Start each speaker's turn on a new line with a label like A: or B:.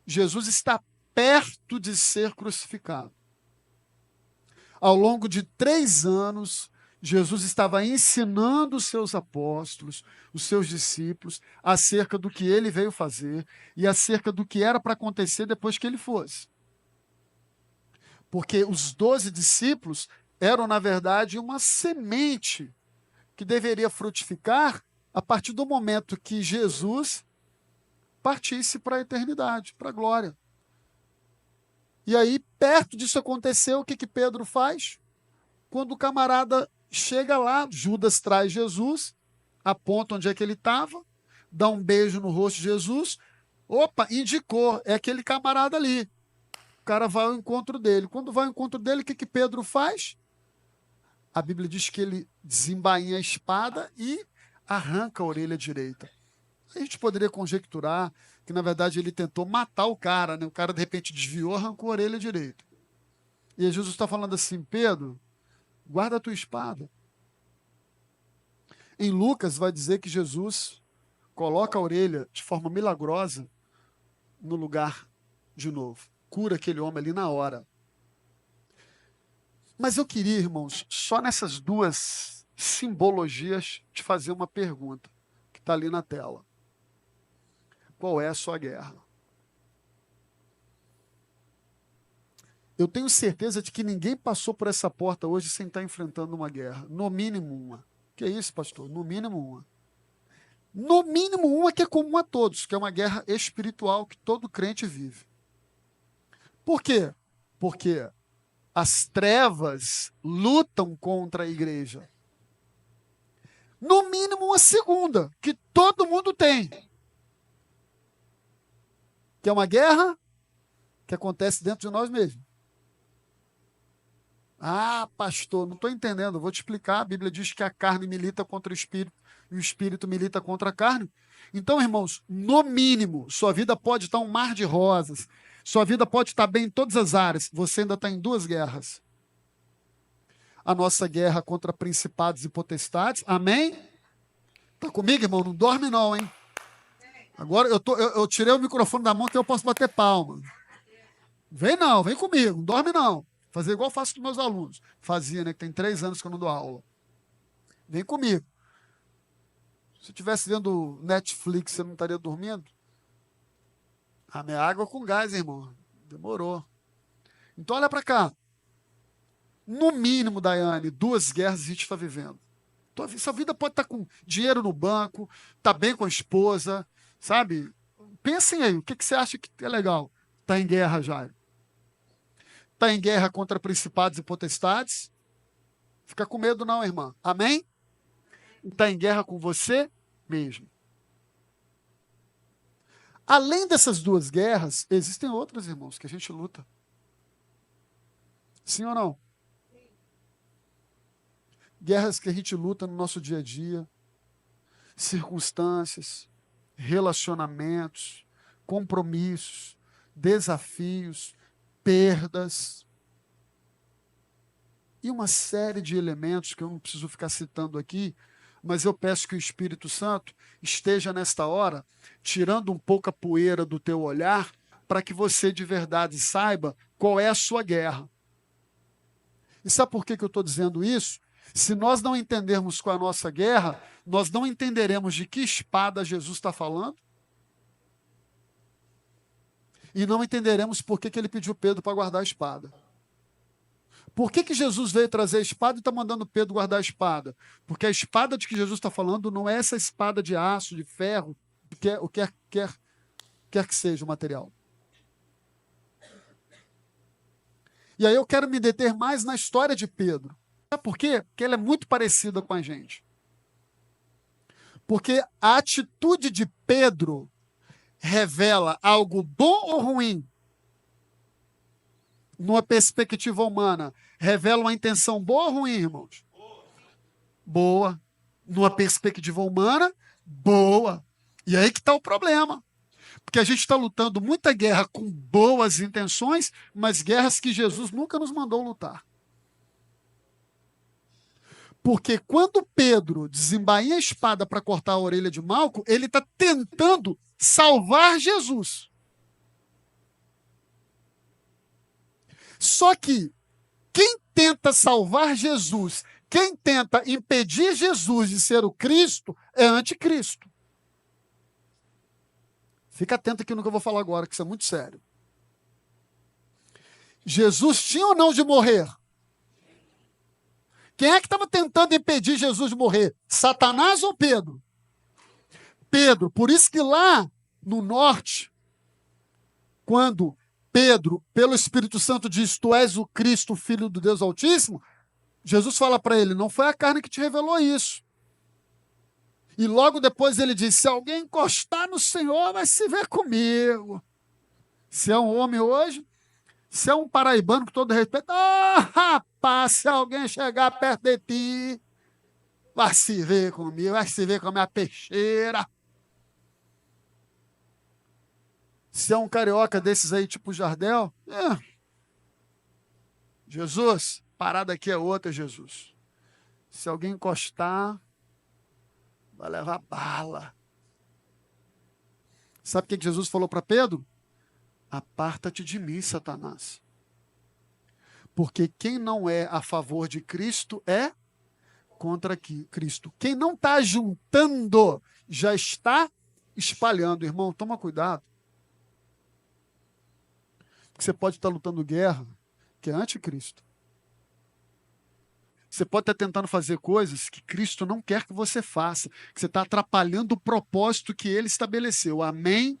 A: Jesus está perto de ser crucificado. Ao longo de 3 anos, Jesus estava ensinando os seus apóstolos, os seus discípulos, acerca do que ele veio fazer e acerca do que era para acontecer depois que ele fosse. Porque os 12 discípulos eram, na verdade, uma semente que deveria frutificar a partir do momento que Jesus partisse para a eternidade, para a glória. E aí, perto disso acontecer, o que Pedro faz? Quando o camarada chega lá, Judas traz Jesus, aponta onde é que ele estava, dá um beijo no rosto de Jesus, opa, indicou, é aquele camarada ali. O cara vai ao encontro dele. Quando vai ao encontro dele, o que Pedro faz? A Bíblia diz que ele desembainha a espada e arranca a orelha direita. A gente poderia conjecturar que, na verdade, ele tentou matar o cara, né? O cara, de repente, desviou, arrancou a orelha direita. E Jesus está falando assim, Pedro, guarda a tua espada. Em Lucas vai dizer que Jesus coloca a orelha de forma milagrosa no lugar de novo. Cura aquele homem ali na hora. Mas eu queria, irmãos, só nessas duas simbologias, te fazer uma pergunta, que está ali na tela. Qual é a sua guerra? Eu tenho certeza de que ninguém passou por essa porta hoje sem estar enfrentando uma guerra. No mínimo uma. Que é isso, pastor? No mínimo uma. No mínimo uma que é comum a todos, que é uma guerra espiritual que todo crente vive. Por quê? Porque as trevas lutam contra a igreja. No mínimo uma segunda, que todo mundo tem. Que é uma guerra que acontece dentro de nós mesmos. Ah, pastor, não estou entendendo, vou te explicar. A Bíblia diz que a carne milita contra o espírito e o espírito milita contra a carne. Então, irmãos, no mínimo, sua vida pode estar um mar de rosas, sua vida pode estar bem em todas as áreas, você ainda está em 2 guerras. A nossa guerra contra principados e potestades, amém? Está comigo, irmão? Não dorme não, hein? Agora eu tirei o microfone da mão que eu posso bater palma. Vem não, vem comigo, não dorme não. Fazer igual eu faço com meus alunos. Fazia, né? Que tem 3 anos que eu não dou aula. Vem comigo. Se eu estivesse vendo Netflix, você não estaria dormindo? A minha água com gás, irmão. Demorou. Então, olha para cá. No mínimo, Daiane, 2 guerras a gente está vivendo. Sua vida pode estar com dinheiro no banco, tá bem com a esposa, sabe? Pensem aí, o que você acha que é legal? Está em guerra, Jairo. Está em guerra contra principados e potestades? Fica com medo não, irmã. Amém? Está em guerra com você mesmo. Além dessas 2 guerras, existem outras, irmãos, que a gente luta. Sim ou não? Guerras que a gente luta no nosso dia a dia, circunstâncias, relacionamentos, compromissos, desafios, perdas e uma série de elementos que eu não preciso ficar citando aqui, mas eu peço que o Espírito Santo esteja nesta hora tirando um pouco a poeira do teu olhar para que você de verdade saiba qual é a sua guerra. E sabe por que eu estou dizendo isso? Se nós não entendermos qual é a nossa guerra, nós não entenderemos de que espada Jesus está falando e não entenderemos por que ele pediu Pedro para guardar a espada. Por que Jesus veio trazer a espada e está mandando Pedro guardar a espada? Porque a espada de que Jesus está falando não é essa espada de aço, de ferro, o que quer que seja o material. E aí eu quero me deter mais na história de Pedro. Sabe por quê? Porque ela é muito parecida com a gente. Porque a atitude de Pedro revela algo bom ou ruim? Numa perspectiva humana, revela uma intenção boa ou ruim, irmãos? Boa. Numa perspectiva humana, boa. E aí que está o problema. Porque a gente está lutando muita guerra com boas intenções, mas guerras que Jesus nunca nos mandou lutar. Porque quando Pedro desembainha a espada para cortar a orelha de Malco, ele está tentando salvar Jesus. Só que quem tenta salvar Jesus, quem tenta impedir Jesus de ser o Cristo, é anticristo. Fica atento aqui no que eu vou falar agora, que isso é muito sério. Jesus tinha ou não de morrer? Quem é que estava tentando impedir Jesus de morrer? Satanás ou Pedro? Pedro. Por isso que lá no norte, quando Pedro, pelo Espírito Santo, diz: tu és o Cristo, o Filho do Deus Altíssimo, Jesus fala para ele: não foi a carne que te revelou isso. E logo depois ele diz: se alguém encostar no Senhor, vai se ver comigo. Se é um homem hoje, se é um paraibano, com todo respeito, rapaz, se alguém chegar perto de ti, vai se ver comigo, vai se ver com a minha peixeira. Se é um carioca desses aí, tipo Jardel, Jesus, parada aqui é outra, Jesus. Se alguém encostar, vai levar bala. Sabe o que Jesus falou para Pedro? Aparta-te de mim, Satanás. Porque quem não é a favor de Cristo é contra Cristo. Quem não está juntando, já está espalhando. Irmão, toma cuidado. Porque você pode estar lutando guerra, que é anticristo. Você pode estar tentando fazer coisas que Cristo não quer que você faça, que você está atrapalhando o propósito que ele estabeleceu. Amém?